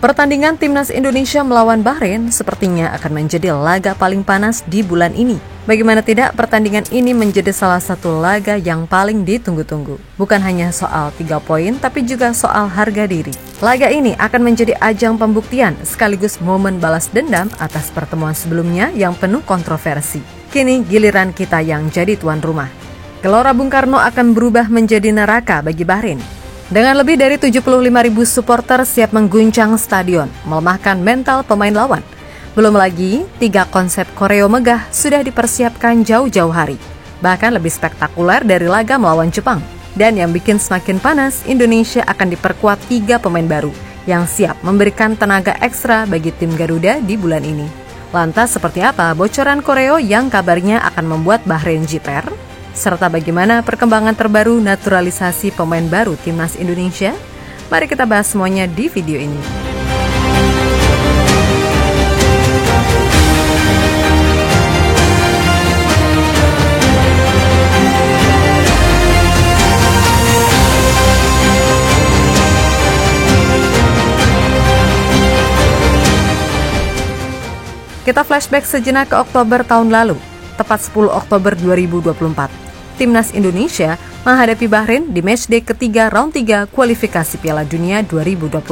Pertandingan Timnas Indonesia melawan Bahrain sepertinya akan menjadi laga paling panas di bulan ini. Bagaimana tidak, pertandingan ini menjadi salah satu laga yang paling ditunggu-tunggu. Bukan hanya soal 3 poin, tapi juga soal harga diri. Laga ini akan menjadi ajang pembuktian sekaligus momen balas dendam atas pertemuan sebelumnya yang penuh kontroversi. Kini giliran kita yang jadi tuan rumah. Gelora Bung Karno akan berubah menjadi neraka bagi Bahrain. Dengan lebih dari 75.000 supporter siap mengguncang stadion, melemahkan mental pemain lawan. Belum lagi, 3 konsep koreo megah sudah dipersiapkan jauh-jauh hari. Bahkan lebih spektakuler dari laga melawan Jepang. Dan yang bikin semakin panas, Indonesia akan diperkuat 3 pemain baru yang siap memberikan tenaga ekstra bagi tim Garuda di bulan ini. Lantas seperti apa bocoran koreo yang kabarnya akan membuat Bahrain jiper? Serta bagaimana perkembangan terbaru naturalisasi pemain baru Timnas Indonesia? Mari kita bahas semuanya di video ini. Kita flashback sejenak ke Oktober tahun lalu, tepat 10 Oktober 2024. Timnas Indonesia menghadapi Bahrain di matchday ketiga round 3 kualifikasi Piala Dunia 2026.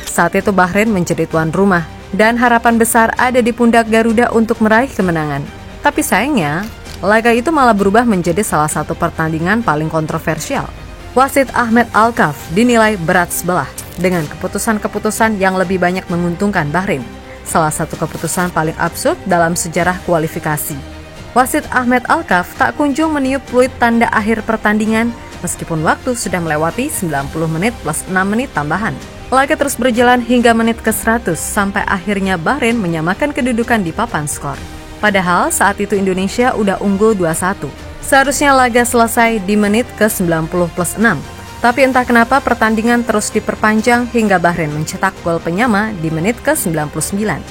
Saat itu Bahrain menjadi tuan rumah dan harapan besar ada di pundak Garuda untuk meraih kemenangan. Tapi sayangnya, laga itu malah berubah menjadi salah satu pertandingan paling kontroversial. Wasit Ahmed Alkaf dinilai berat sebelah dengan keputusan-keputusan yang lebih banyak menguntungkan Bahrain. Salah satu keputusan paling absurd dalam sejarah kualifikasi. Wasit Ahmed Alkaf tak kunjung meniup peluit tanda akhir pertandingan meskipun waktu sudah melewati 90 menit plus 6 menit tambahan. Laga terus berjalan hingga menit ke-100 sampai akhirnya Bahrain menyamakan kedudukan di papan skor. Padahal saat itu Indonesia udah unggul 2-1. Seharusnya laga selesai di menit ke-90 plus 6. Tapi entah kenapa pertandingan terus diperpanjang hingga Bahrain mencetak gol penyama di menit ke-99.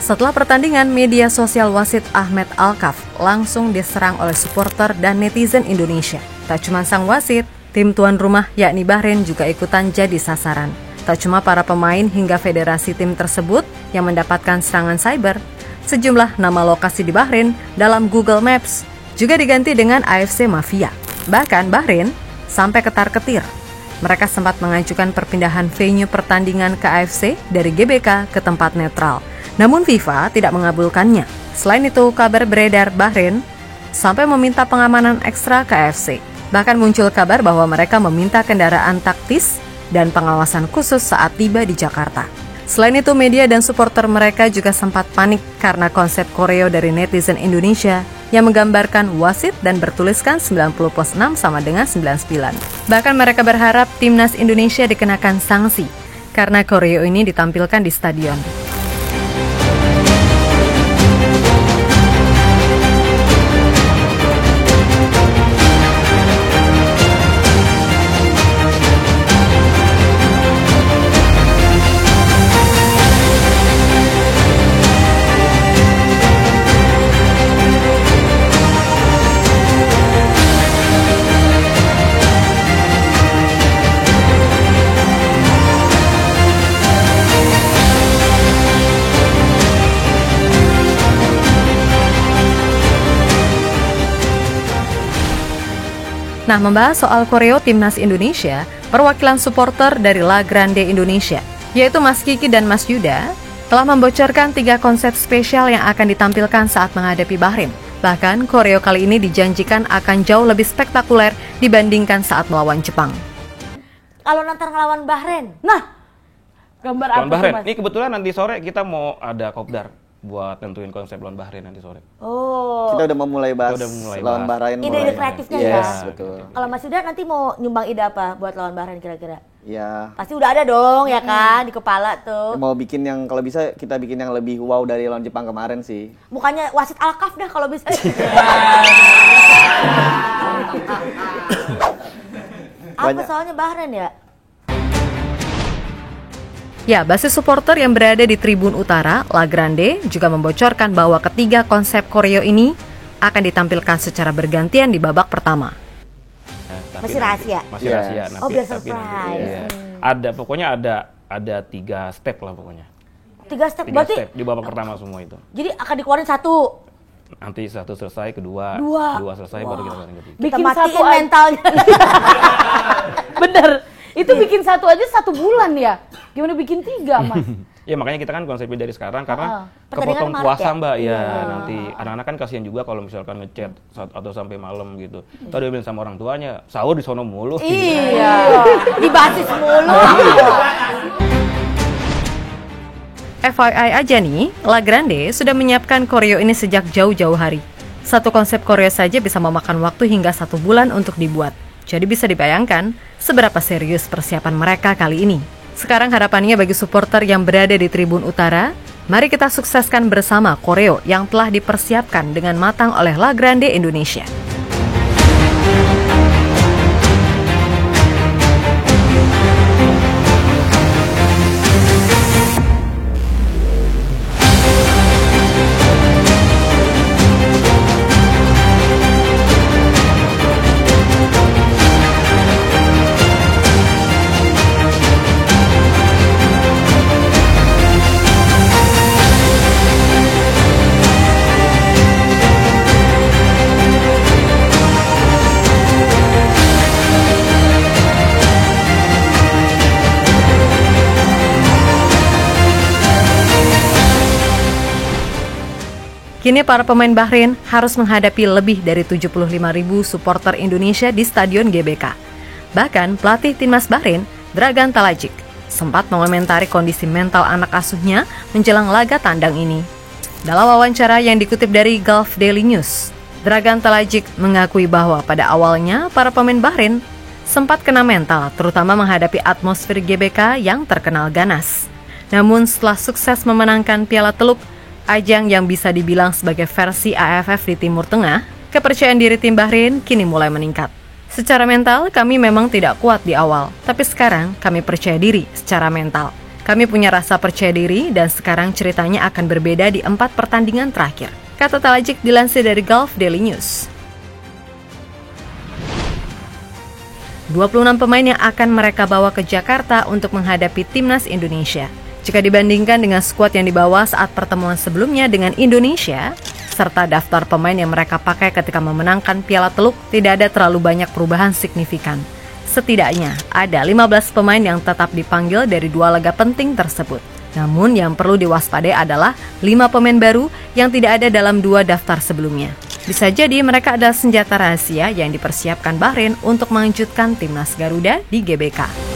Setelah pertandingan, media sosial wasit Ahmed Alkaf langsung diserang oleh supporter dan netizen Indonesia. Tak cuma sang wasit, tim tuan rumah yakni Bahrain juga ikutan jadi sasaran. Tak cuma para pemain hingga federasi tim tersebut yang mendapatkan serangan cyber, sejumlah nama lokasi di Bahrain dalam Google Maps juga diganti dengan AFC Mafia. Bahkan Bahrain sampai ketar-ketir. Mereka sempat mengajukan perpindahan venue pertandingan ke AFC dari GBK ke tempat netral. Namun FIFA tidak mengabulkannya. Selain itu, kabar beredar Bahrain sampai meminta pengamanan ekstra ke AFC. Bahkan muncul kabar bahwa mereka meminta kendaraan taktis dan pengawasan khusus saat tiba di Jakarta. Selain itu, media dan supporter mereka juga sempat panik karena konsep koreo dari netizen Indonesia yang menggambarkan wasit dan bertuliskan 90 plus 6 sama dengan 99. Bahkan mereka berharap Timnas Indonesia dikenakan sanksi karena koreo ini ditampilkan di stadion. Nah, membahas soal koreo Timnas Indonesia, perwakilan supporter dari La Grande Indonesia, yaitu Mas Kiki dan Mas Yuda, telah membocorkan 3 konsep spesial yang akan ditampilkan saat menghadapi Bahrain. Bahkan, koreo kali ini dijanjikan akan jauh lebih spektakuler dibandingkan saat melawan Jepang. Kalau nanti ngelawan Bahrain, nah, gambar apa Bahrain. Mas? Ini kebetulan nanti sore kita mau ada kopdar buat tentuin konsep lawan Bahrain nanti sore. Oh. Kita udah memulai bahas lawan Bahrain. Ide-ide kreatifnya yes, ya. Betul. Kalau Mas Yuda nanti mau nyumbang ide apa buat lawan Bahrain kira-kira? Ya. Pasti udah ada dong ya kan di kepala tuh. Mau bikin yang kalau bisa kita bikin yang lebih wow dari lawan Jepang kemarin sih. Mukanya wasit Alkaf dah kalau bisa. Apa soalnya Bahrain ya? Ya, basis supporter yang berada di Tribun Utara, La Grande, juga membocorkan bahwa ketiga konsep koreo ini akan ditampilkan secara bergantian di babak pertama. Masih rahasia? Masih rahasia. Oh, biar Tapi surprise. Ada, pokoknya ada 3 step lah pokoknya. 3 step 3 berarti step di babak pertama semua itu. jadi akan dikeluarin 1. Nanti 1 selesai, kedua selesai, baru kita keluarin ketiga. Kita Bikin matiin satu aja. mentalnya. Bener. Itu bikin satu aja 1 bulan ya. Gimana bikin 3, Mas? Ya makanya kita kan konsepnya dari sekarang karena pertandingan kepotong Maret puasa ya? Mbak ya. Nanti anak-anak kan kasihan juga kalau misalkan ngechat atau sampai malam gitu. Tadi bilang sama orang tuanya, sahur di sono mulu. Iya. Dibasis mulu. FYI aja nih, La Grande sudah menyiapkan koreo ini sejak jauh-jauh hari. Satu konsep koreo saja bisa memakan waktu hingga 1 bulan untuk dibuat. Jadi bisa dibayangkan seberapa serius persiapan mereka kali ini. Sekarang harapannya bagi supporter yang berada di Tribun Utara, mari kita sukseskan bersama koreo yang telah dipersiapkan dengan matang oleh La Grande Indonesia. Kini para pemain Bahrain harus menghadapi lebih dari 75.000 supporter Indonesia di Stadion GBK. Bahkan pelatih timnas Bahrain, Dragan Talajic, sempat mengomentari kondisi mental anak asuhnya menjelang laga tandang ini. Dalam wawancara yang dikutip dari Gulf Daily News, Dragan Talajic mengakui bahwa pada awalnya para pemain Bahrain sempat kena mental, terutama menghadapi atmosfer GBK yang terkenal ganas. Namun setelah sukses memenangkan Piala Teluk, ajang yang bisa dibilang sebagai versi AFF di Timur Tengah, kepercayaan diri tim Bahrain kini mulai meningkat. Secara mental, kami memang tidak kuat di awal, tapi sekarang kami percaya diri secara mental. Kami punya rasa percaya diri dan sekarang ceritanya akan berbeda di 4 pertandingan terakhir, kata Talajic dilansir dari Gulf Daily News. 26 pemain yang akan mereka bawa ke Jakarta untuk menghadapi timnas Indonesia. Jika dibandingkan dengan skuad yang dibawa saat pertemuan sebelumnya dengan Indonesia, serta daftar pemain yang mereka pakai ketika memenangkan Piala Teluk, tidak ada terlalu banyak perubahan signifikan. Setidaknya ada 15 pemain yang tetap dipanggil dari 2 laga penting tersebut. Namun yang perlu diwaspadai adalah 5 pemain baru yang tidak ada dalam 2 daftar sebelumnya. Bisa jadi mereka adalah senjata rahasia yang dipersiapkan Bahrain untuk mengejutkan timnas Garuda di GBK.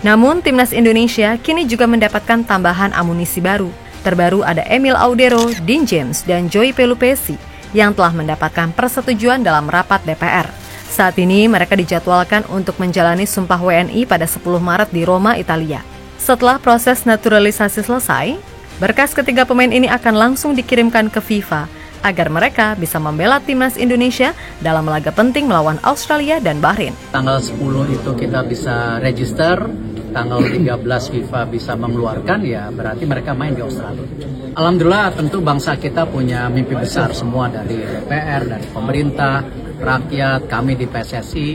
Namun, timnas Indonesia kini juga mendapatkan tambahan amunisi baru. Terbaru ada Emil Audero, Dean James, dan Joey Pelupesi yang telah mendapatkan persetujuan dalam rapat DPR. Saat ini mereka dijadwalkan untuk menjalani sumpah WNI pada 10 Maret di Roma, Italia. Setelah proses naturalisasi selesai, berkas ketiga pemain ini akan langsung dikirimkan ke FIFA agar mereka bisa membela timnas Indonesia dalam laga penting melawan Australia dan Bahrain. Tanggal 10 itu kita bisa register, tanggal 13 FIFA bisa mengeluarkan, ya berarti mereka main di Australia. Alhamdulillah tentu bangsa kita punya mimpi besar semua dari DPR, dari pemerintah, rakyat, kami di PSSI,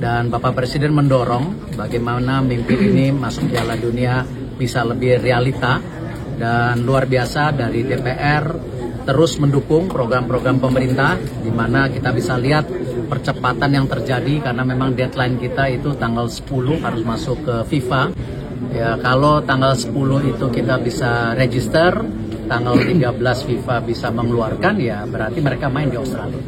dan Bapak Presiden mendorong bagaimana mimpi ini masuk Piala Dunia bisa lebih realita, dan luar biasa dari DPR terus mendukung program-program pemerintah di mana kita bisa lihat percepatan yang terjadi karena memang deadline kita itu tanggal 10 harus masuk ke FIFA. Ya, kalau tanggal 10 itu kita bisa register, tanggal 13 FIFA bisa mengeluarkan, ya berarti mereka main di Australia.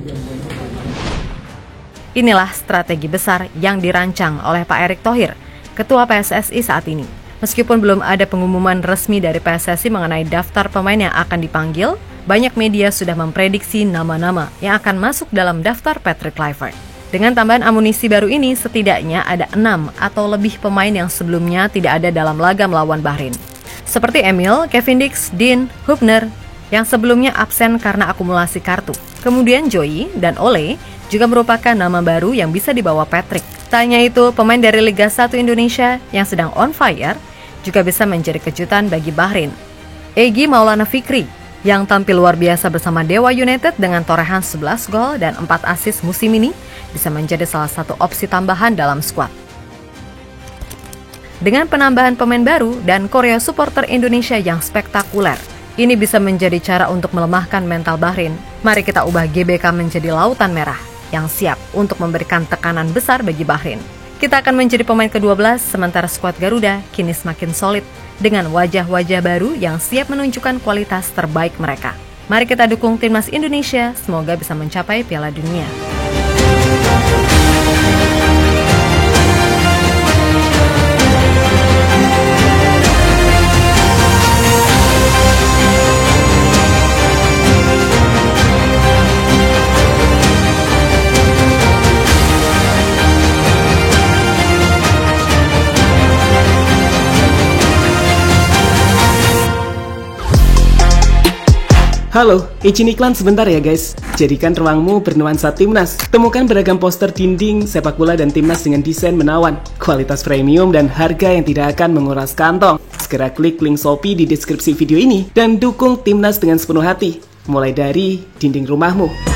Inilah strategi besar yang dirancang oleh Pak Erick Thohir, Ketua PSSI saat ini. Meskipun belum ada pengumuman resmi dari PSSI mengenai daftar pemain yang akan dipanggil, banyak media sudah memprediksi nama-nama yang akan masuk dalam daftar Patrick Kluivert. Dengan tambahan amunisi baru ini, setidaknya ada 6 atau lebih pemain yang sebelumnya tidak ada dalam laga melawan Bahrain. Seperti Emil, Kevin Dix, Dean, Hubner, yang sebelumnya absen karena akumulasi kartu. Kemudian Joey dan Ole juga merupakan nama baru yang bisa dibawa Patrick. Tak hanya itu, pemain dari Liga 1 Indonesia yang sedang on fire juga bisa menjadi kejutan bagi Bahrain. Egy Maulana Fikri yang tampil luar biasa bersama Dewa United dengan torehan 11 gol dan 4 assist musim ini bisa menjadi salah satu opsi tambahan dalam skuad. Dengan penambahan pemain baru dan koreo supporter Indonesia yang spektakuler, ini bisa menjadi cara untuk melemahkan mental Bahrain. Mari kita ubah GBK menjadi lautan merah yang siap untuk memberikan tekanan besar bagi Bahrain. Kita akan menjadi pemain ke-12, sementara skuad Garuda kini semakin solid dengan wajah-wajah baru yang siap menunjukkan kualitas terbaik mereka. Mari kita dukung Timnas Indonesia, semoga bisa mencapai Piala Dunia. Halo, izin iklan sebentar ya guys. Jadikan ruangmu bernuansa Timnas. Temukan beragam poster dinding, sepak bola dan Timnas dengan desain menawan, kualitas premium dan harga yang tidak akan menguras kantong. Segera klik link Shopee di deskripsi video ini dan dukung Timnas dengan sepenuh hati. Mulai dari dinding rumahmu.